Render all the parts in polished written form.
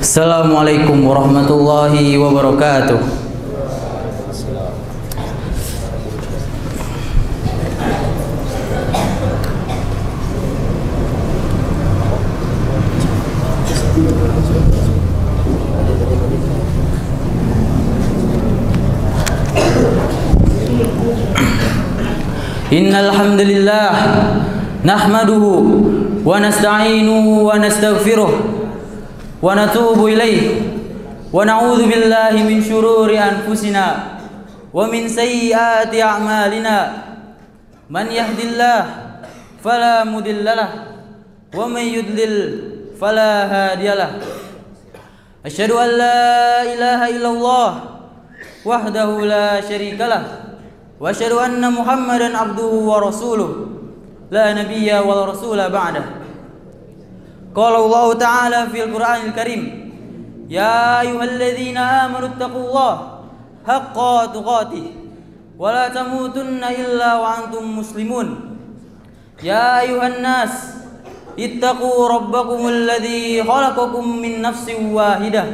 Assalamualaikum warahmatullahi wabarakatuh. Innal hamdalillah nahmaduhu wa nasta'inuhu wa nastaghfiruh wa natubu ilaih wa na'udzu billahi min shururi anfusina wa min sayyiati a'malina. Man yahdillah fala mudhillalah wa man yudlil fala hadiyalah. Asyhadu an la ilaha illallah wahdahu la syarikalah wa asyhadu anna Muhammadan abduhu wa rasuluh la nabiyya wa rasula ba'dah. Qala Allah Ta'ala fil Qur'anil Karim, ya ayyuhalladzina amanu taqullaha haqqa tuqatih wa la tamutunna illa wa antum muslimun. Ya ayyuhan nas ittaqu rabbakumul ladzi khalaqakum min nafsin wahidah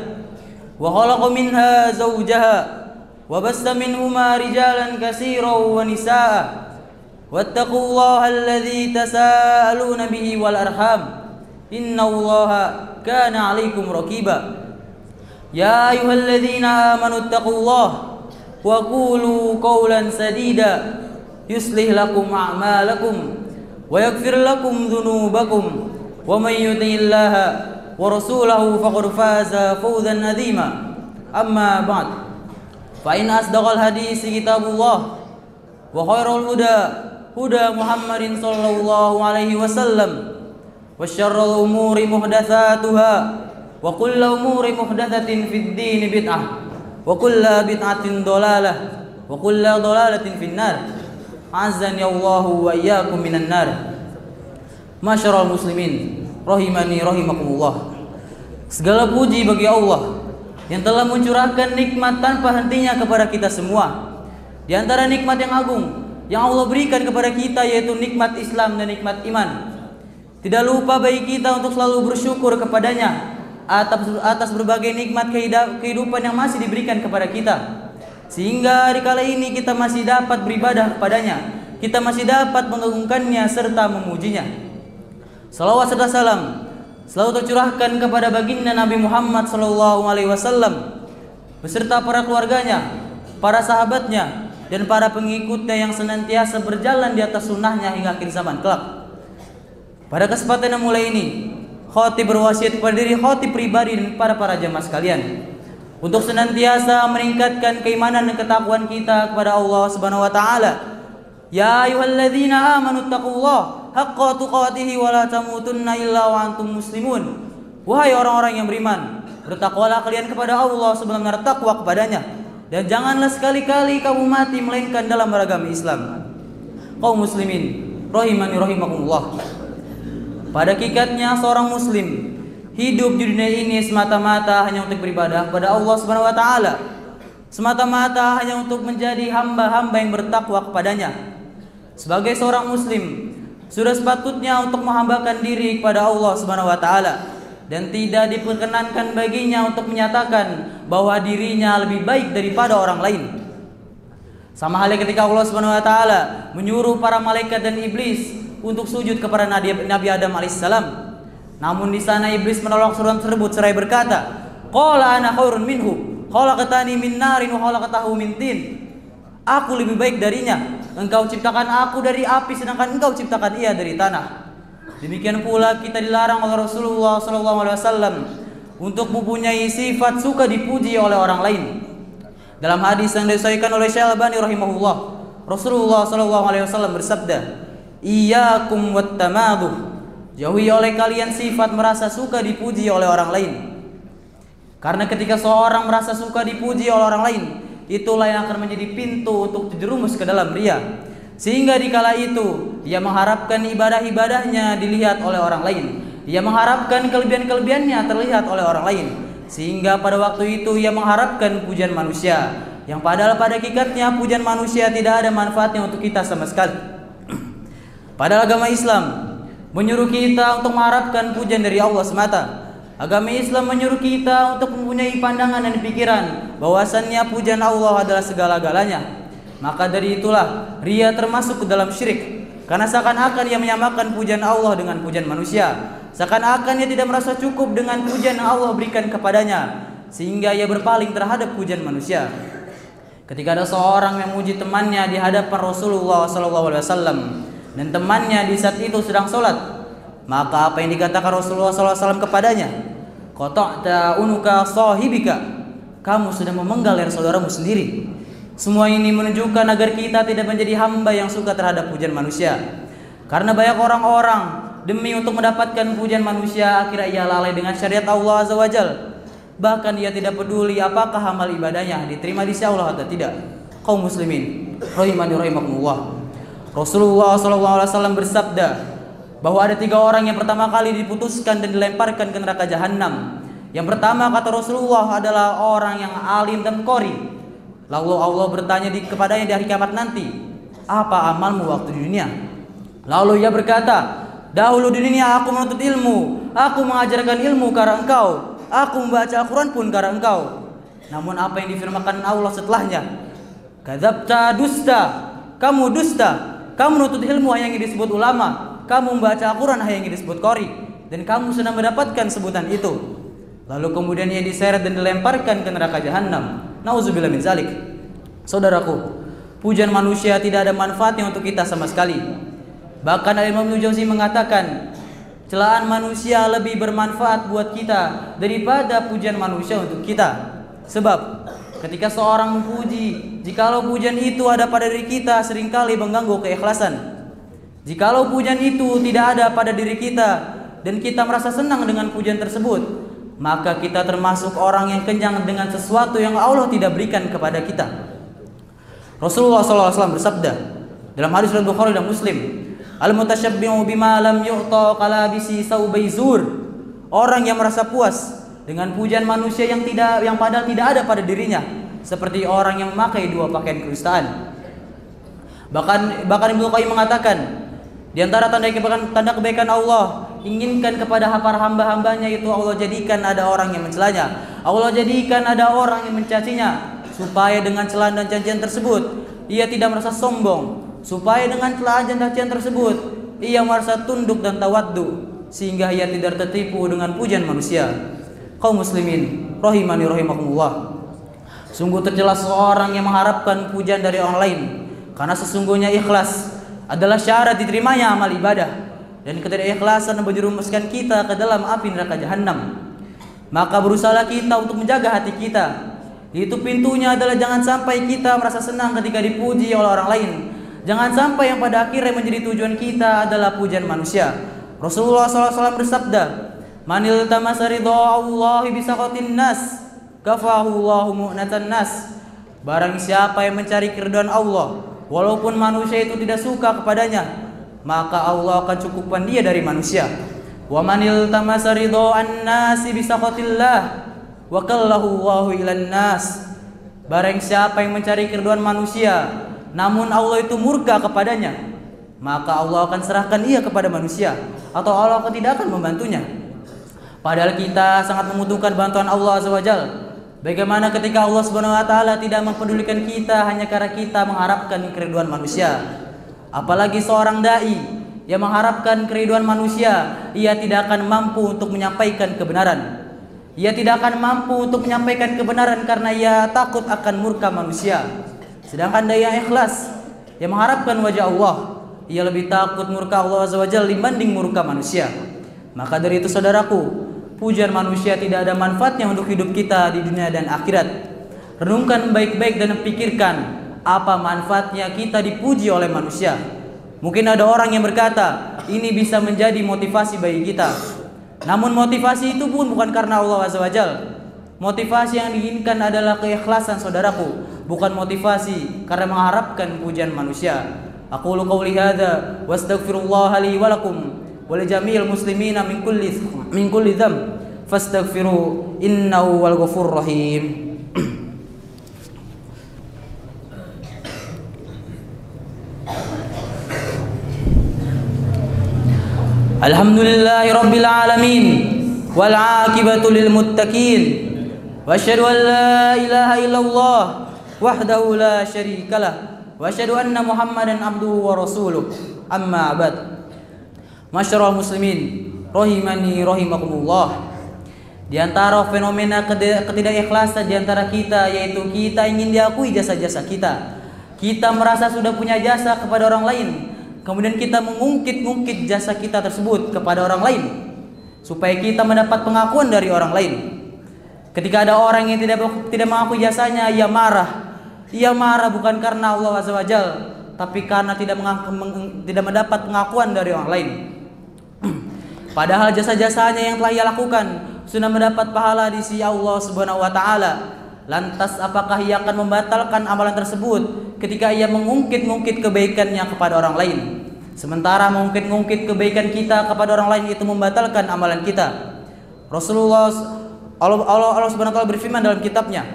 wa khalaqa minha zawjaha wa bassa minhuma rijalan katsiran wa nisaa wattaqullaha alladzi tasaaluna bihi wal arham innallaha kana 'alaikum raqiba. Ya ayyuhalladzina amanu taqullaha wa qulu qawlan sadida yuslih lakum a'malakum wa yaghfir lakum dhunubakum wa may yuti'illaha wa rasulahu faqad faza fawzan 'azima. Amma ba'd. Fa in asdaqal hadis kitabullah wa khairul huda huda Muhammadin sallallahu alaihi wasallam wa syarrul umuri muhdatsatuha wa kullu umuri muhdatsatin fid din bid'ah wa kullu bid'atin dhalalah wa kullu dhalalatin finnar. Azan ya Allah wa iyyakum minan nar. Masyarul muslimin rahimani rahimakumullah. Segala puji bagi Allah yang telah mencurahkan nikmat tanpa hentinya kepada kita semua. Di antara nikmat yang agung yang Allah berikan kepada kita yaitu nikmat Islam dan nikmat iman. Tidak lupa bagi kita untuk selalu bersyukur kepadanya atas berbagai nikmat kehidupan yang masih diberikan kepada kita. Sehingga di kala ini kita masih dapat beribadah kepadanya, kita masih dapat mengagungkannya serta memujinya. Salawat serta salam selalu tercurahkan kepada baginda Nabi Muhammad sallallahu alaihi wasallam beserta para keluarganya, para sahabatnya dan para pengikutnya yang senantiasa berjalan di atas sunnahnya hingga akhir zaman kelak. Pada kesempatan yang mulai ini, khatib berwasiat kepada diri khatib pribadi dan para jamaah sekalian untuk senantiasa meningkatkan keimanan dan ketakwaan kita kepada Allah Subhanahu wa taala. Ya ayyuhalladzina amanu taqullaha haqqa tuqatih wa la tamutunna illa wa antum muslimun. Wahai orang-orang yang beriman, bertakwalah kalian kepada Allah sebagaimana takwa kepadanya, dan janganlah sekali-kali kamu mati melainkan dalam beragama Islam. Kaum muslimin rahimani rahimakumullah. Pada hakikatnya seorang muslim hidup di dunia ini semata-mata hanya untuk beribadah kepada Allah Subhanahu wa taala, semata-mata hanya untuk menjadi hamba-hamba yang bertakwa kepadanya. Sebagai seorang muslim sudah sepatutnya untuk menghambakan diri kepada Allah Subhanahu wa taala dan tidak diperkenankan baginya untuk menyatakan bahwa dirinya lebih baik daripada orang lain. Sama halnya ketika Allah Subhanahu wa taala menyuruh para malaikat dan iblis untuk sujud kepada Nabi Adam alaihissalam. Namun di sana iblis menolak seruan tersebut seraya berkata, "Qala ana khairun minhu, khalaqtani min narin wa khalaqtahu min tin." Aku lebih baik darinya. Engkau ciptakan aku dari api sedangkan engkau ciptakan ia dari tanah. Demikian pula kita dilarang oleh Rasulullah SAW untuk mempunyai sifat suka dipuji oleh orang lain. Dalam hadis yang disahihkan oleh Syekh Albani rahimahullah, Rasulullah SAW bersabda, "Iyyakum wattamaduh." Jauhi oleh kalian sifat merasa suka dipuji oleh orang lain. Karena ketika seorang merasa suka dipuji oleh orang lain, itulah yang akan menjadi pintu untuk terjerumus ke dalam riya. Sehingga di kala itu ia mengharapkan ibadah-ibadahnya dilihat oleh orang lain. Ia mengharapkan kelebihan-kelebihannya terlihat oleh orang lain. Sehingga pada waktu itu ia mengharapkan pujian manusia, yang padahal pada hakikatnya pujian manusia tidak ada manfaatnya untuk kita sama sekali. Padahal agama Islam menyuruh kita untuk mengharapkan pujian dari Allah semata. Agama Islam menyuruh kita untuk mempunyai pandangan dan pikiran bahwasannya pujian Allah adalah segala-galanya. Maka dari itulah ria termasuk ke dalam syirik, karena seakan-akan ia menyamakan pujian Allah dengan pujian manusia. Seakan-akan ia tidak merasa cukup dengan pujian yang Allah berikan kepadanya, sehingga ia berpaling terhadap pujian manusia. Ketika ada seorang yang memuji temannya di hadapan Rasulullah SAW dan temannya di saat itu sedang sholat, maka apa yang dikatakan Rasulullah SAW kepadanya? Qata'ta unuka sahibika, kamu sudah memenggal leher saudaramu sendiri. Semua ini menunjukkan agar kita tidak menjadi hamba yang suka terhadap pujian manusia. Karena banyak orang-orang demi untuk mendapatkan pujian manusia, akhirnya ia lalai dengan syariat Allah Azza wa Jalla. Bahkan ia tidak peduli apakah amal ibadahnya diterima di sisi Allah atau tidak. Kaum muslimin rahimani rahimakumullah, Rasulullah SAW bersabda bahwa ada 3 orang yang pertama kali diputuskan dan dilemparkan ke neraka jahanam. Yang pertama, kata Rasulullah, adalah orang yang alim dan qori. Lalu Allah bertanya kepadanya di hari kiamat nanti, apa amalmu waktu di dunia? Lalu ia berkata, dahulu di dunia aku menuntut ilmu, aku mengajarkan ilmu karena engkau, aku membaca Al-Quran pun karena engkau. Namun apa yang difirmankan Allah setelahnya? Kadzabta, dusta, kamu dusta, kamu menuntut ilmu hanya yang disebut ulama, kamu membaca Al-Quran hanya yang disebut qori, dan kamu sudah mendapatkan sebutan itu. Lalu kemudian ia diseret dan dilemparkan ke neraka jahanam. Nauzubillah min zalik. Saudaraku, pujian manusia tidak ada manfaatnya untuk kita sama sekali. Bahkan Imam Ibnu Jauzi mengatakan, celaan manusia lebih bermanfaat buat kita daripada pujian manusia untuk kita. Sebab ketika seorang memuji, jikalau pujian itu ada pada diri kita, seringkali mengganggu keikhlasan. Jikalau pujian itu tidak ada pada diri kita dan kita merasa senang dengan pujian tersebut, maka kita termasuk orang yang kenyang dengan sesuatu yang Allah tidak berikan kepada kita. Rasulullah SAW bersabda dalam hadis riwayat Bukhari dan Muslim, al-mutasyabbihu bima lam yu'ta qalabisi saubai zur. Orang yang merasa puas dengan pujian manusia yang padahal tidak ada pada dirinya, seperti orang yang memakai 2 pakaian kedustaan. Bahkan Ibnu Qayyim mengatakan, di antara tanda kebaikan Allah, inginkan kepada para hamba-hambanya itu Allah jadikan ada orang yang mencelanya, Allah jadikan ada orang yang mencacinya, supaya dengan celaan dan cacian tersebut ia tidak merasa sombong, supaya dengan celaan dan cacian tersebut ia merasa tunduk dan tawaddu, sehingga ia tidak tertipu dengan pujian manusia. Kaum muslimin rahimani rahimakumullah, sungguh tercela seorang yang mengharapkan pujian dari orang lain, karena sesungguhnya ikhlas adalah syarat diterimanya amal ibadah, dan ketidakikhlasan menjerumuskan kita ke dalam api neraka jahanam. Maka berusahalah kita untuk menjaga hati kita. Itu pintunya adalah jangan sampai kita merasa senang ketika dipuji oleh orang lain. Jangan sampai yang pada akhirnya menjadi tujuan kita adalah pujian manusia. Rasulullah SAW bersabda, manil tamasa ridha Allahi bisaqatin nas, kafahu Allahu mu'natan nas. Barang siapa yang mencari keridhaan Allah walaupun manusia itu tidak suka kepadanya, maka Allah akan cukupkan dia dari manusia. Wa manil tamasa ridhaan nasi bisaqatillah wa kallahu Allahu ilan nas. Barang siapa yang mencari keridhaan manusia namun Allah itu murka kepadanya, maka Allah akan serahkan ia kepada manusia, atau Allah tidak akan membantunya. Padahal kita sangat membutuhkan bantuan Allah Azza wa Jalla. Bagaimana ketika Allah Subhanahu wa taala tidak mempedulikan kita hanya karena kita mengharapkan keridhaan manusia? Apalagi seorang dai yang mengharapkan keridhaan manusia, ia tidak akan mampu untuk menyampaikan kebenaran. Ia tidak akan mampu untuk menyampaikan kebenaran karena ia takut akan murka manusia. Sedangkan dai yang ikhlas yang mengharapkan wajah Allah, ia lebih takut murka Allah Azza wa Jalla dibanding murka manusia. Maka dari itu saudaraku, pujian manusia tidak ada manfaatnya untuk hidup kita di dunia dan akhirat. Renungkan baik-baik dan pikirkan apa manfaatnya kita dipuji oleh manusia. Mungkin ada orang yang berkata, ini bisa menjadi motivasi bagi kita. Namun motivasi itu pun bukan karena Allah Azza wa Jalla. Motivasi yang diinginkan adalah keikhlasan saudaraku, bukan motivasi karena mengharapkan pujian manusia. Aqulu qouli hadza wastaghfirullah li wa lakum wa li jami'il muslimina min kulli dzamb fastaghfiru innahu wal ghafurur rahim. Alhamdulillahi rabbil alamin wal 'aqibatu lil muttaqin. Wa asyhadu an la ilaha illallah wahdahu la syarikalah wa asyhadu anna Muhammadan abduhu wa rasuluh. Amma ba'd. Masyarul muslimin rahimani rahimakumullah. Di antara fenomena ketidakikhlasan di antara kita, yaitu kita ingin diakui jasa-jasa kita. Kita merasa sudah punya jasa kepada orang lain, kemudian kita mengungkit-ungkit jasa kita tersebut kepada orang lain supaya kita mendapat pengakuan dari orang lain. Ketika ada orang yang tidak mengakui jasanya, ia marah. Ia marah bukan karena Allah Azza wa Jalla, tapi karena tidak mendapat pengakuan dari orang lain. Padahal jasa-jasanya yang telah ia lakukan sudah mendapat pahala di sisi Allah Subhanahu wa taala. Lantas apakah ia akan membatalkan amalan tersebut ketika ia mengungkit-ungkit kebaikannya kepada orang lain? Sementara mengungkit-ungkit kebaikan kita kepada orang lain itu membatalkan amalan kita. Allah Subhanahu wa taala berfirman dalam kitabnya,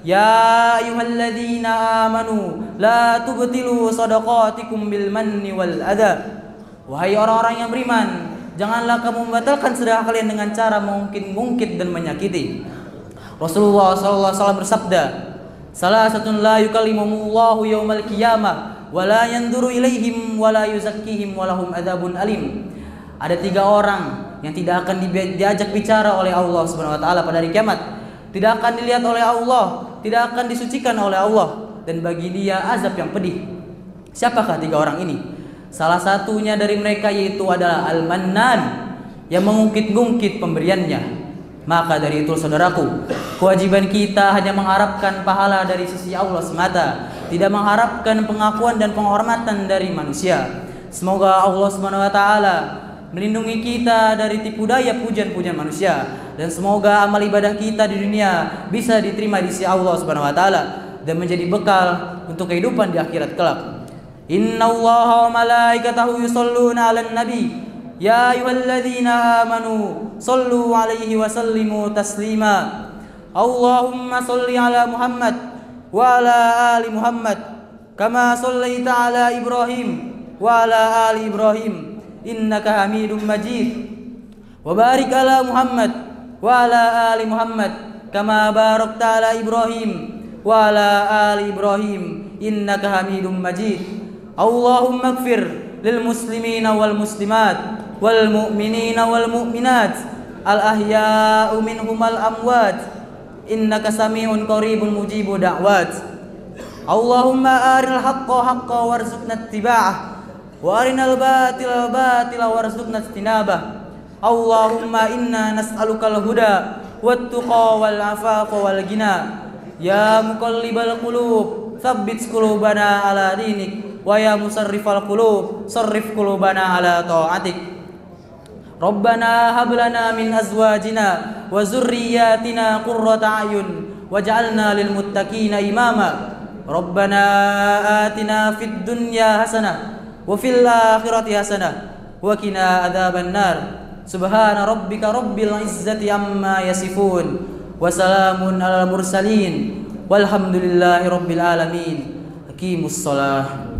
"Ya ayyuhalladzina amanu la tubtilu shadaqatikum bil manni wal adha." Wahai orang-orang yang beriman, janganlah kamu membatalkan sedekah kalian dengan cara mengungkit-ungkit dan menyakiti. Rasulullah SAW bersabda, "Salasatun la yukallimuhumullahu yaumal qiyamah wa la yanzuru ilaihim wa la yuzakkihim wa lahum adzabun alim." Ada 3 orang yang tidak akan diajak bicara oleh Allah Subhanahu wa taala pada hari kiamat. Tidak akan dilihat oleh Allah, tidak akan disucikan oleh Allah, dan bagi dia azab yang pedih. Siapakah 3 orang ini? Salah satunya dari mereka yaitu adalah Al-Mannan, yang mengungkit-ungkit pemberiannya. Maka dari itu saudaraku, kewajiban kita hanya mengharapkan pahala dari sisi Allah semata, tidak mengharapkan pengakuan dan penghormatan dari manusia. Semoga Allah Subhanahu wa taala melindungi kita dari tipu daya pujian-pujian manusia, dan semoga amal ibadah kita di dunia bisa diterima di sisi Allah Subhanahu wa taala dan menjadi bekal untuk kehidupan di akhirat kelak. Innallaha wa malaikatahu yusholluna 'alan nabi ya ayyuhalladzina amanu shallu 'alaihi wa sallimu taslima. Allahumma shalli 'ala Muhammad wa 'ala ali Muhammad kama shallaita 'ala Ibrahim wa 'ala ali Ibrahim innaka Hamidum Majid. Wa barik 'ala Muhammad wa 'ala ali Muhammad kama barakta 'ala Ibrahim wa 'ala ali Ibrahim innaka Hamidum Majid. Allahumma ighfir lil muslimina wal muslimat wal mu'minina wal mu'minat al ahya'u minhum al amwat innaka sami'un qaribun mujibu da'wat. Allahumma arinal haqqa haqqa warzuqna ittiba'ah wa arinal batila batila warzuqna ijtinabah. Allahumma inna nas'alukal huda wat tuqa wal afafa wal ghina. Ya muqallibal qulub tsabbit qulubana ala dinik wa ya musarrifal qulub sarrif qulubana ala ta'atik. Rabbana hab lana min azwajina wa zurriyyatina qurrata a'yun waj'alna lil muttaqina imama. Rabbana atina fid dunya hasanah wa fil akhirati hasanah wa qina adzaban nar. Subhana rabbika rabbil izzati amma yasifun wa salamun alal mursalin walhamdulillahi rabbil alamin. Aqimus shalah.